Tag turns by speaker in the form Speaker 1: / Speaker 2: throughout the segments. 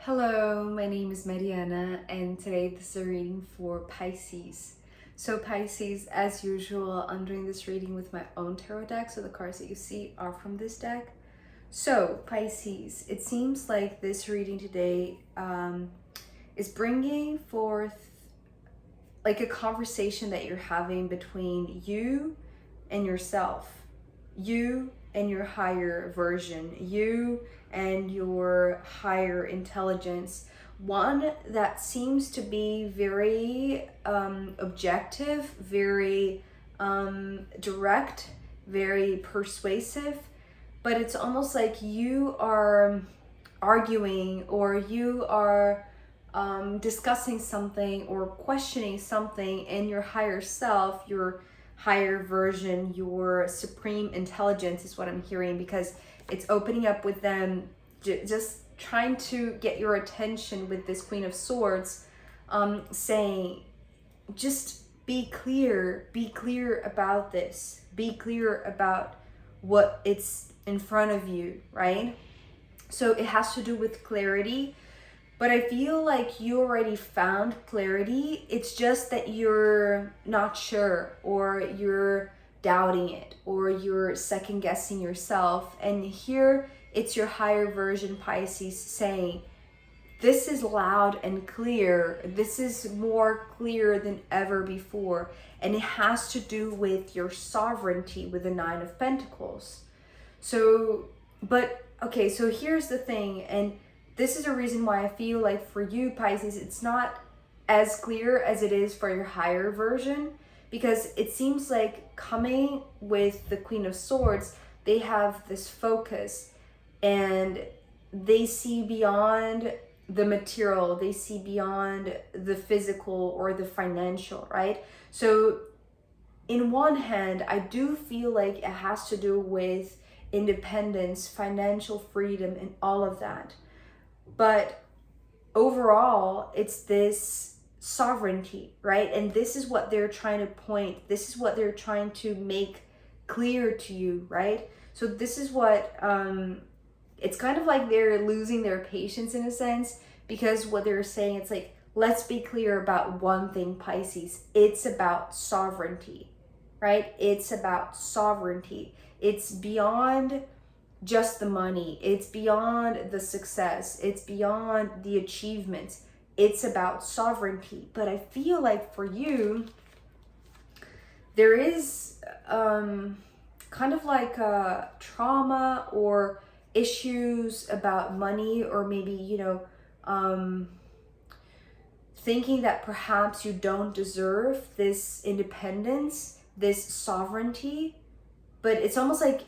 Speaker 1: Hello, my name is Mariana, and today this is a reading for Pisces. So Pisces, as usual, I'm doing this reading with my own tarot deck, so the cards that you see are from this deck. So Pisces, it seems like this reading today is bringing forth like a conversation that you're having between you and yourself, you and your higher version, you and your higher intelligence. One that seems to be very objective, very direct, very persuasive, but it's almost like you are arguing or you are discussing something or questioning something in your higher self, your higher version, your supreme intelligence is what I'm hearing, because it's opening up with them just trying to get your attention with this Queen of Swords, saying, just be clear about this, be clear about what it's in front of you, right? So it has to do with clarity. But I feel like you already found clarity. It's just that you're not sure, or you're doubting it, or you're second guessing yourself. And here it's your higher version, Pisces, saying, this is loud and clear. This is more clear than ever before. And it has to do with your sovereignty with the Nine of Pentacles. So, but, okay, so here's the thing. And this is a reason why I feel like for you, Pisces, it's not as clear as it is for your higher version, because it seems like coming with the Queen of Swords, they have this focus and they see beyond the material, they see beyond the physical or the financial, right? So in one hand, I do feel like it has to do with independence, financial freedom, and all of that. But overall, it's this sovereignty, right? And this is what they're trying to point, this is what they're trying to make clear to you, right? So this is what, it's kind of like they're losing their patience in a sense, because what they're saying, it's like, let's be clear about one thing, Pisces. It's about sovereignty, right? It's about sovereignty. It's beyond just the money, it's beyond the success, it's beyond the achievements, it's about sovereignty. But I feel like for you, there is kind of like a trauma or issues about money, or maybe, you know, thinking that perhaps you don't deserve this independence, this sovereignty. But it's almost like,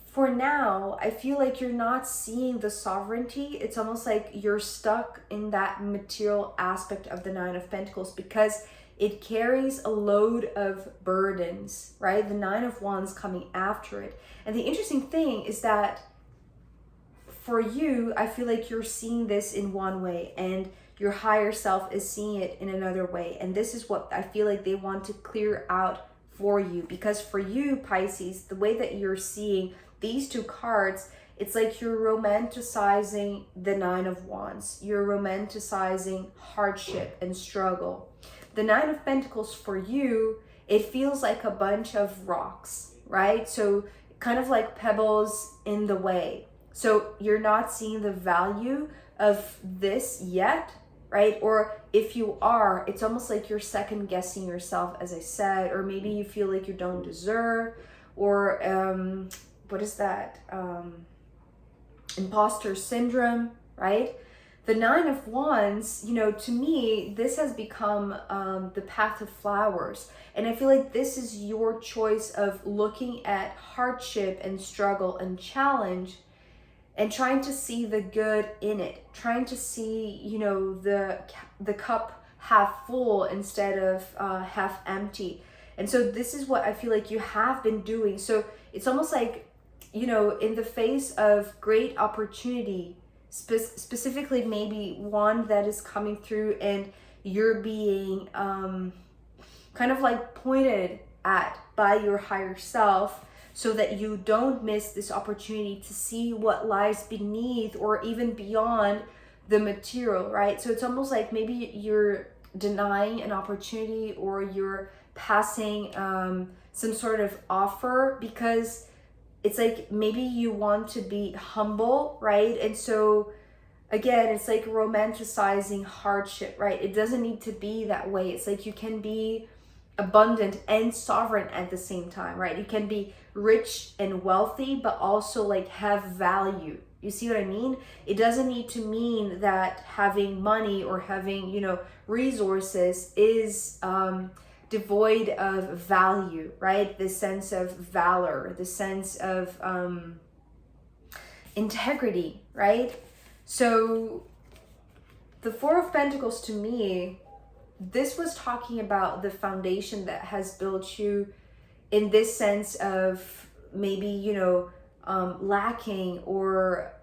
Speaker 1: for now, I feel like you're not seeing the sovereignty. It's almost like you're stuck in that material aspect of the Nine of Pentacles, because it carries a load of burdens, right? The Nine of Wands coming after it. And the interesting thing is that for you, I feel like you're seeing this in one way, and your higher self is seeing it in another way. And this is what I feel like they want to clear out for you. Because for you, Pisces, the way that you're seeing these two cards, it's like you're romanticizing the Nine of Wands. You're romanticizing hardship and struggle. The Nine of Pentacles for you, it feels like a bunch of rocks, right? So kind of like pebbles in the way. So you're not seeing the value of this yet, right? Or if you are, it's almost like you're second guessing yourself, as I said, or maybe you feel like you don't deserve, or what is that? Imposter syndrome, right? The Nine of Wands, you know, to me, this has become the path of flowers. And I feel like this is your choice of looking at hardship and struggle and challenge and trying to see the good in it, trying to see, you know, the cup half full instead of half empty. And so this is what I feel like you have been doing. So it's almost like, you know, in the face of great opportunity, specifically maybe one that is coming through and you're being kind of like pointed at by your higher self, so that you don't miss this opportunity to see what lies beneath or even beyond the material, right? So it's almost like maybe you're denying an opportunity, or you're passing some sort of offer, because it's like maybe you want to be humble, right? And so again, it's like romanticizing hardship, right? It doesn't need to be that way. It's like you can be abundant and sovereign at the same time, right? You can be rich and wealthy, but also like have value. You see what I mean? It doesn't need to mean that having money or having, you know, resources is devoid of value, right? The sense of valor, the sense of integrity, right? So the Four of Pentacles, to me, this was talking about the foundation that has built you, in this sense of maybe, you know, lacking, or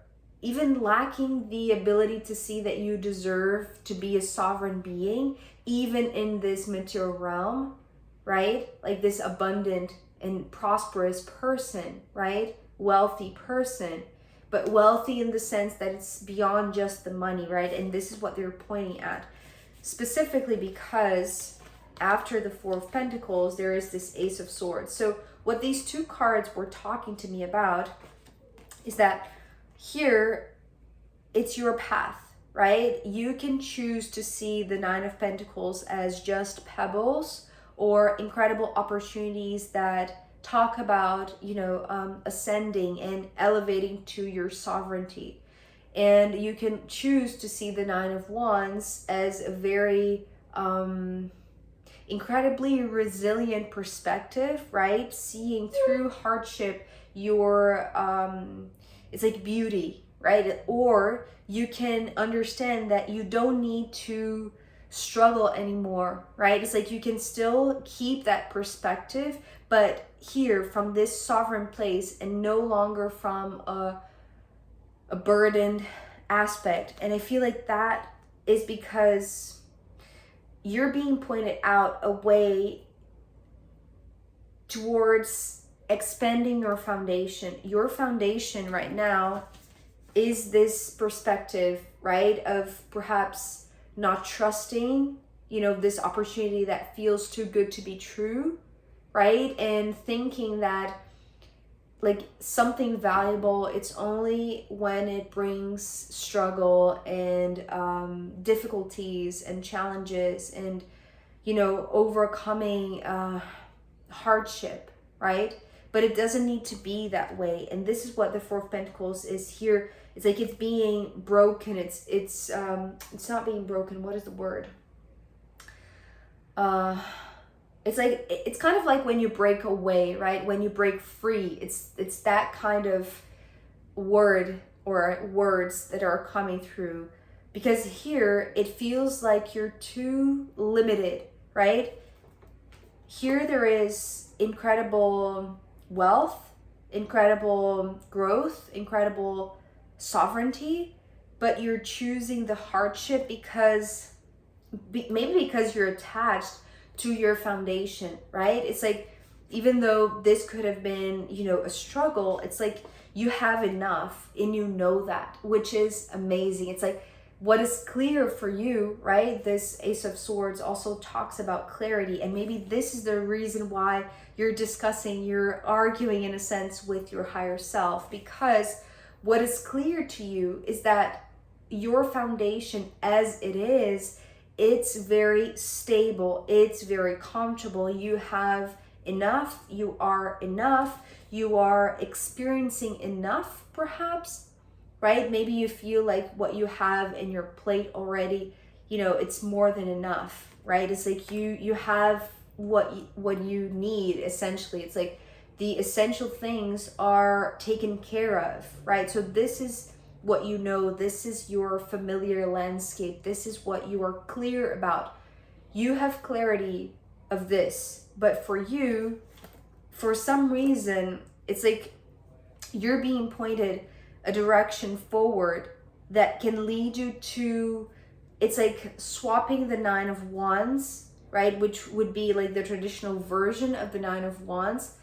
Speaker 1: even lacking the ability to see that you deserve to be a sovereign being, even in this material realm, right? Like this abundant and prosperous person, right? Wealthy person, but wealthy in the sense that it's beyond just the money, right? And this is what they're pointing at. Specifically because after the Four of Pentacles, there is this Ace of Swords. So what these two cards were talking to me about is that here, it's your path, right? You can choose to see the Nine of Pentacles as just pebbles, or incredible opportunities that talk about, you know, ascending and elevating to your sovereignty. And you can choose to see the Nine of Wands as a very incredibly resilient perspective, right? Seeing through hardship your it's like beauty, right? Or you can understand that you don't need to struggle anymore, right? It's like you can still keep that perspective, but here from this sovereign place, and no longer from a burdened aspect. And I feel like that is because you're being pointed out a way towards expanding your foundation. Your foundation right now is this perspective, right, of perhaps not trusting, you know, this opportunity that feels too good to be true, right? And thinking that like something valuable, it's only when it brings struggle and difficulties and challenges and, you know, overcoming hardship, right? But it doesn't need to be that way. And this is what the Four of Pentacles is here. It's like it's being broken. It's not being broken. What is the word? It's like, it's kind of like when you break away, right? When you break free, it's that kind of word or words that are coming through. Because here it feels like you're too limited, right? Here there is incredible wealth, incredible growth, incredible sovereignty, but you're choosing the hardship because maybe because you're attached to your foundation, right? It's like, even though this could have been, you know, a struggle, it's like you have enough and you know that, which is amazing. It's like what is clear for you, right? This Ace of Swords also talks about clarity, and maybe this is the reason why you're arguing in a sense with your higher self, because what is clear to you is that your foundation as it is, it's very stable, it's very comfortable. You have enough, you are enough, you are experiencing enough perhaps, right? Maybe you feel like what you have in your plate already, you know, it's more than enough, right? It's like you have what you need essentially. It's like the essential things are taken care of, right? So this is what you know, this is your familiar landscape, this is what you are clear about. You have clarity of this, but for you, for some reason, it's like you're being pointed a direction forward that can lead you to, it's like swapping the Nine of Wands, right? Which would be like the traditional version of the Nine of Wands,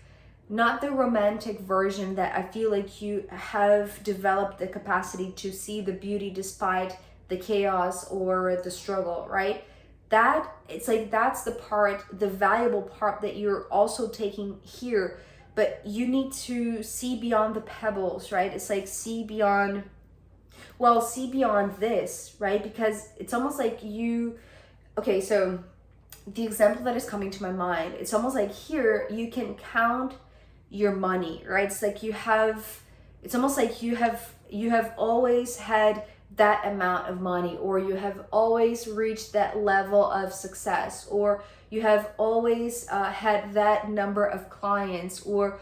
Speaker 1: not the romantic version that I feel like you have developed the capacity to see the beauty despite the chaos or the struggle, right? That, it's like, that's the part, the valuable part that you're also taking here. But you need to see beyond the pebbles, right? It's like, see beyond, well, see beyond this, right? Because it's almost like you, okay, so the example that is coming to my mind, it's almost like here you can count your money, right? It's like you have, it's almost like you have always had that amount of money, or you have always reached that level of success, or you have always had that number of clients or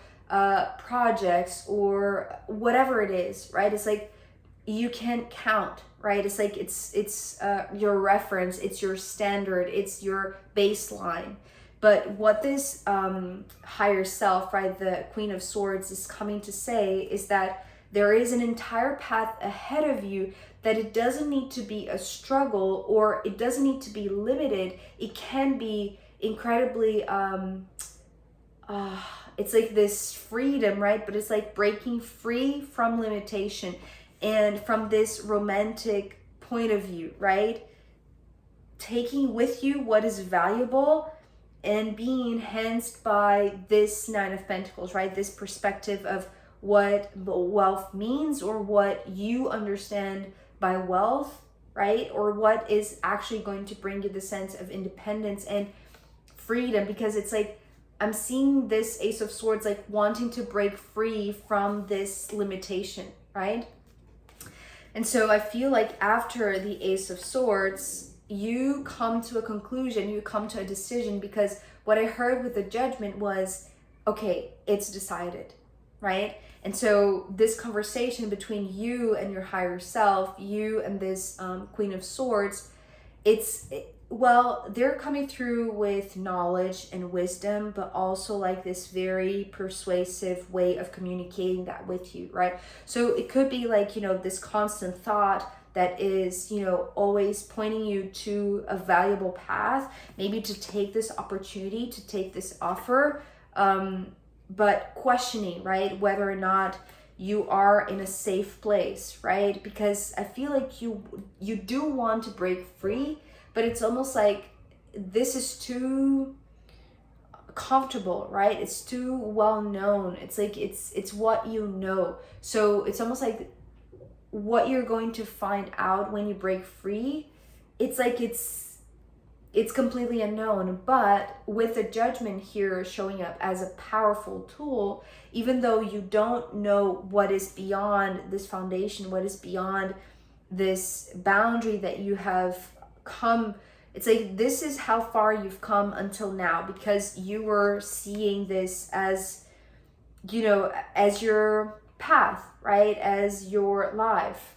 Speaker 1: projects or whatever it is, right? It's like you can count, right? It's like it's your reference, it's your standard, it's your baseline. But what this higher self, right, the Queen of Swords, is coming to say is that there is an entire path ahead of you, that it doesn't need to be a struggle, or it doesn't need to be limited. It can be incredibly, it's like this freedom, right? But it's like breaking free from limitation and from this romantic point of view, right? Taking with you what is valuable and being enhanced by this Nine of Pentacles, right? This perspective of what wealth means, or what you understand by wealth, right? Or what is actually going to bring you the sense of independence and freedom. Because it's like, I'm seeing this Ace of Swords like wanting to break free from this limitation, right? And so I feel like after the Ace of Swords, you come to a conclusion, you come to a decision, because what I heard with the Judgment was, okay, it's decided, right? And so this conversation between you and your higher self, you and this Queen of Swords, well, they're coming through with knowledge and wisdom, but also like this very persuasive way of communicating that with you, right? So it could be like, you know, this constant thought that is, you know, always pointing you to a valuable path, maybe to take this opportunity, to take this offer, but questioning, right, whether or not you are in a safe place, right? Because I feel like you do want to break free, but it's almost like this is too comfortable, right? It's too well known. It's like it's what you know. So it's almost like what you're going to find out when you break free, it's like it's completely unknown. But with the Judgment here showing up as a powerful tool, even though you don't know what is beyond this foundation, what is beyond this boundary that you have come, it's like this is how far you've come until now, because you were seeing this as, you know, as your path, right, as your life.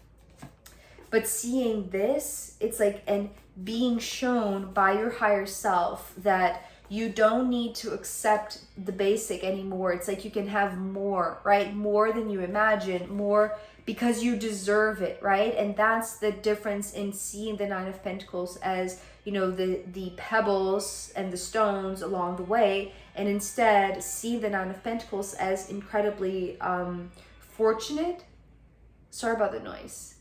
Speaker 1: But seeing this, it's like, and being shown by your higher self that you don't need to accept the basic anymore. It's like you can have more, right? More than you imagine, more because you deserve it, right? And that's the difference in seeing the Nine of Pentacles as, you know, the pebbles and the stones along the way, and instead see the Nine of Pentacles as incredibly fortunate. Sorry about the noise.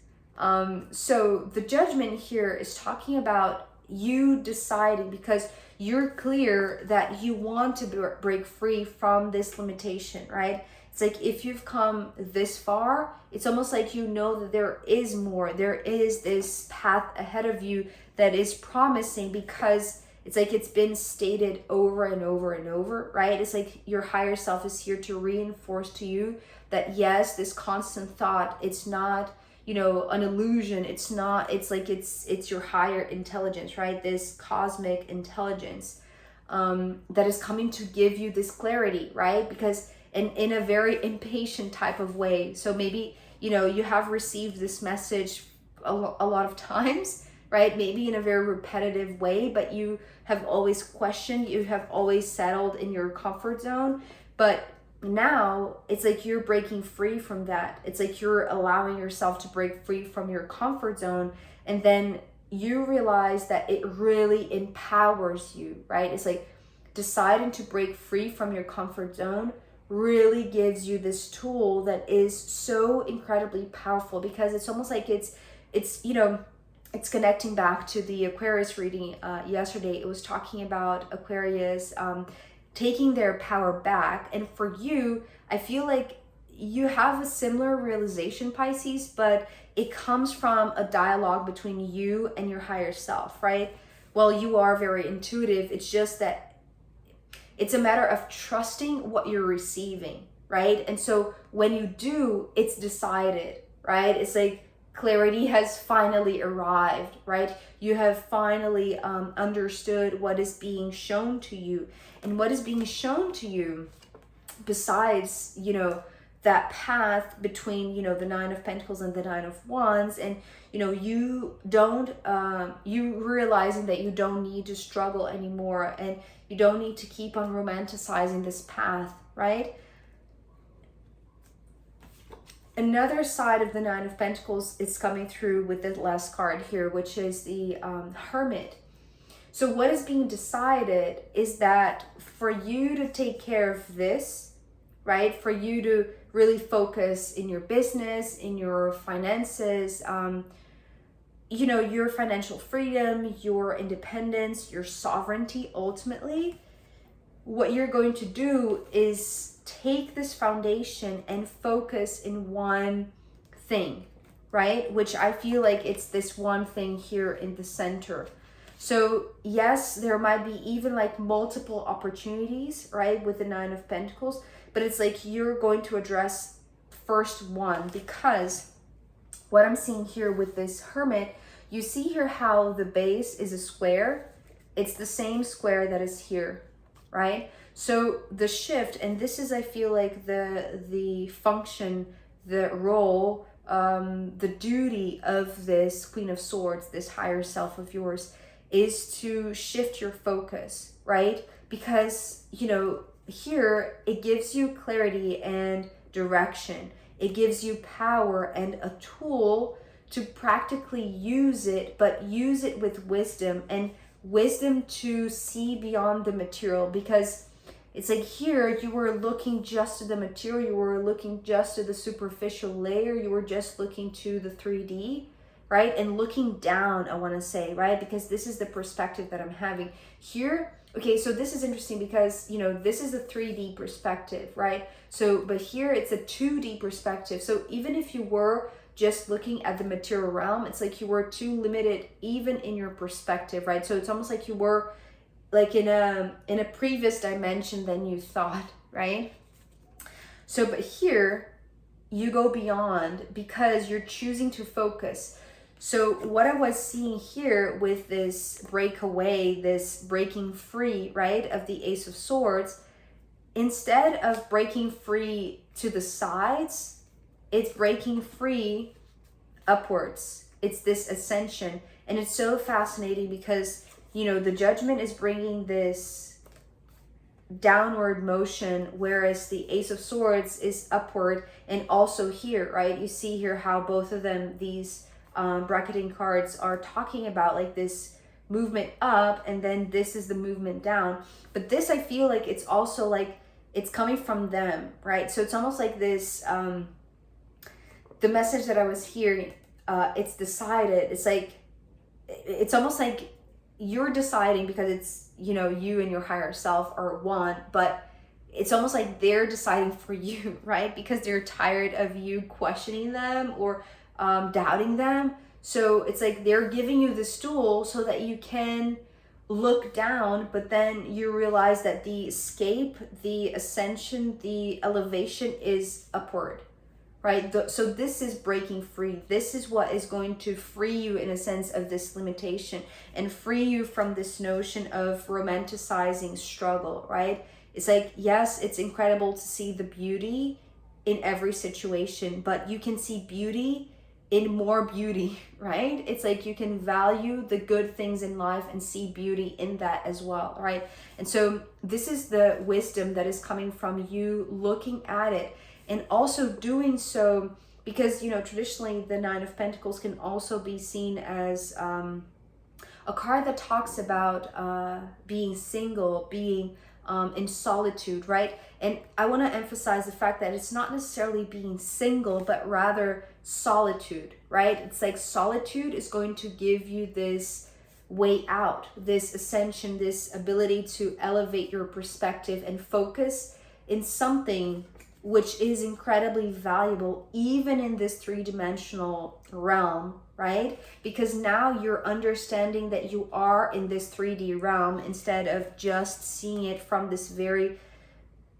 Speaker 1: So the Judgment here is talking about you deciding, because you're clear that you want to break free from this limitation, right? It's like if you've come this far, it's almost like you know that there is more. There is this path ahead of you that is promising, because it's like it's been stated over and over and over, right? It's like your higher self is here to reinforce to you that yes, this constant thought, it's not, you know, an illusion. It's not, it's like it's your higher intelligence, right? This cosmic intelligence that is coming to give you this clarity, right? Because in a very impatient type of way. So maybe, you know, you have received this message a lot of times, right? Maybe in a very repetitive way, but you have always questioned, you have always settled in your comfort zone. But now it's like you're breaking free from that. It's like you're allowing yourself to break free from your comfort zone, and then you realize that it really empowers you, right? It's like deciding to break free from your comfort zone really gives you this tool that is so incredibly powerful, because it's almost like it's you know, it's connecting back to the Aquarius reading yesterday. It was talking about Aquarius taking their power back. And for you, I feel like you have a similar realization, Pisces, but it comes from a dialogue between you and your higher self, right? Well, you are very intuitive. It's just that it's a matter of trusting what you're receiving, right? And so when you do, it's decided, right? It's like clarity has finally arrived, right? You have finally understood what is being shown to you. And what is being shown to you, besides, you know, that path between, you know, the Nine of Pentacles and the Nine of Wands, and, you know, you don't, you realizing that you don't need to struggle anymore, and you don't need to keep on romanticizing this path, right? Another side of the Nine of Pentacles is coming through with the last card here, which is the Hermit. So what is being decided is that for you to take care of this, right? For you to really focus in your business, in your finances, you know, your financial freedom, your independence, your sovereignty, ultimately, what you're going to do is take this foundation and focus in one thing, right? Which I feel like it's this one thing here in the center. So yes, there might be even like multiple opportunities, right, with the Nine of Pentacles, but it's like you're going to address first one, because what I'm seeing here with this Hermit, you see here how the base is a square. It's the same square that is here, right? So the shift, and this is, I feel like the function, the role, the duty of this Queen of Swords, this higher self of yours, is to shift your focus, right? Because, you know, here it gives you clarity and direction. It gives you power and a tool to practically use it, but use it with wisdom, and wisdom to see beyond the material. Because it's like here you were looking just to the material, you were looking just to the superficial layer, you were just looking to the 3D, right? And looking down, I want to say, right? Because this is the perspective that I'm having here. Okay, so this is interesting because, you know, this is a 3D perspective, right? So, but here it's a 2D perspective. So even if you were just looking at the material realm, it's like you were too limited even in your perspective, right? So it's almost like you were like in a previous dimension than you thought, right? So, but here you go beyond because you're choosing to focus. So what I was seeing here with this breakaway, this breaking free, right, of the Ace of Swords, instead of breaking free to the sides, it's breaking free upwards. It's this ascension. And it's so fascinating because, you know, the Judgment is bringing this downward motion, whereas the Ace of Swords is upward. And also here, right, you see here how both of them, these bracketing cards, are talking about like this movement up, and then this is the movement down. But this, I feel like it's also like it's coming from them, right? So it's almost like this, the message that I was hearing, it's decided. It's like, it's almost like you're deciding because it's, you know, you and your higher self are one, but it's almost like they're deciding for you, right? Because they're tired of you questioning them or doubting them. So it's like they're giving you this tool so that you can look down, but then you realize that the escape, the ascension, the elevation is upward, right? So this is breaking free. This is what is going to free you in a sense of this limitation and free you from this notion of romanticizing struggle, right? It's like, yes, it's incredible to see the beauty in every situation, but you can see beauty in more beauty, right? It's like you can value the good things in life and see beauty in that as well, right? And so this is the wisdom that is coming from you looking at it and also doing so, because, you know, traditionally the Nine of Pentacles can also be seen as a card that talks about being single, being in solitude, right? And I want to emphasize the fact that it's not necessarily being single, but rather solitude, right? It's like solitude is going to give you this way out, this ascension, this ability to elevate your perspective and focus in something which is incredibly valuable, even in this three-dimensional realm, right? Because now you're understanding that you are in this 3D realm instead of just seeing it from this very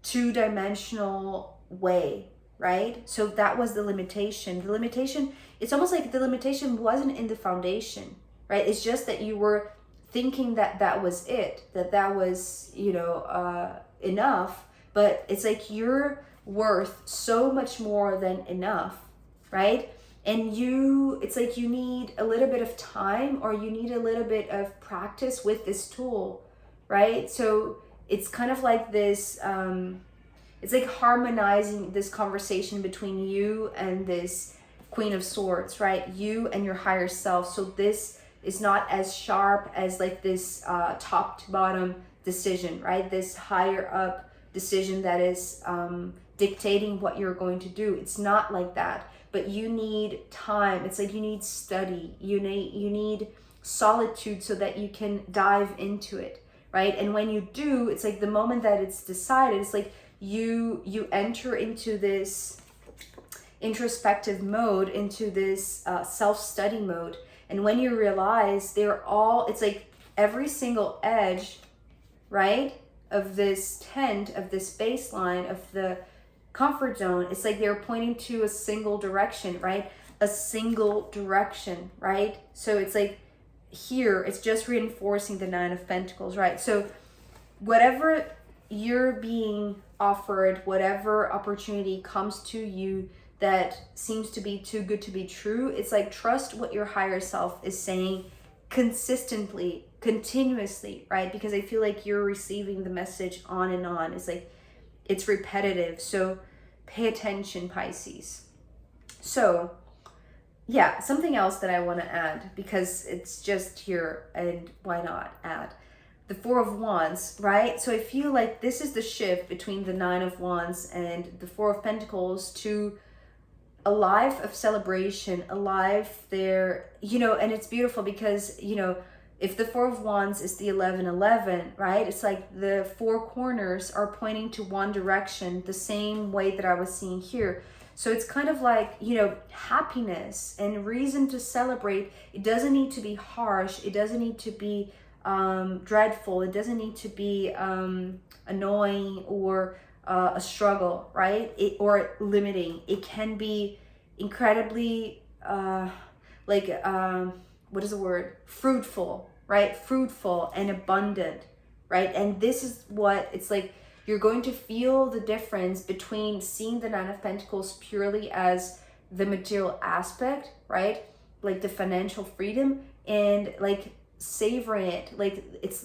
Speaker 1: two-dimensional way, right? So that was the limitation. The limitation, it's almost like the limitation wasn't in the foundation, right? It's just that you were thinking that that was it, that was, you know, enough. But it's like you're worth so much more than enough, right? And it's like you need a little bit of time, or you need a little bit of practice with this tool, right? So it's kind of like this, it's like harmonizing this conversation between you and this Queen of Swords, right? You and your higher self. So this is not as sharp as like this top to bottom decision, right? This higher up decision that is dictating what you're going to do. It's not like that, but you need time. It's like you need study. You need solitude so that you can dive into it, right? And when you do, it's like the moment that it's decided, it's like you enter into this introspective mode, into this self-study mode. And when you realize it's like every single edge, right, of this tent, of this baseline, of the comfort zone, it's like they're pointing to a single direction, right? A single direction, right? So it's like here, it's just reinforcing the Nine of Pentacles, right? So whatever you're being offered, whatever opportunity comes to you that seems to be too good to be true, it's like trust what your higher self is saying consistently, continuously, right? Because I feel like you're receiving the message on and on. It's like it's repetitive. So pay attention, Pisces. So yeah, something else that I want to add, because it's just here and why not add the Four of Wands, right? So I feel like this is the shift between the Nine of Wands and the Four of Pentacles to a life of celebration, a life there, you know. And it's beautiful because, you know, if the Four of Wands is the 11-11, right? It's like the four corners are pointing to one direction, the same way that I was seeing here. So it's kind of like, you know, happiness and reason to celebrate. It doesn't need to be harsh. It doesn't need to be dreadful. It doesn't need to be annoying or a struggle, right? Or limiting. It can be incredibly what is the word? Fruitful, right? Fruitful and abundant, right? And this is what it's like. You're going to feel the difference between seeing the Nine of Pentacles purely as the material aspect, right? Like the financial freedom, and like savoring it. Like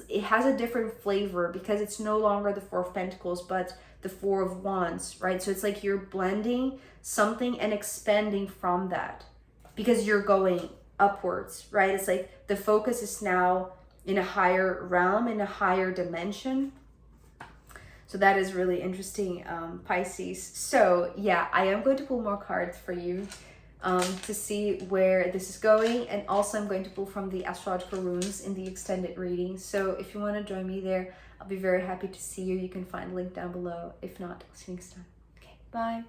Speaker 1: it has a different flavor because it's no longer the Four of Pentacles, but the Four of Wands, right? So it's like you're blending something and expanding from that because you're going upwards, right? It's like the focus is now in a higher realm, in a higher dimension. So that is really interesting, Pisces. So yeah, I am going to pull more cards for you to see where this is going. And also I'm going to pull from the astrological runes in the extended reading. So if you want to join me there, I'll be very happy to see you. You can find a link down below. If not, I'll see you next time. Okay, bye.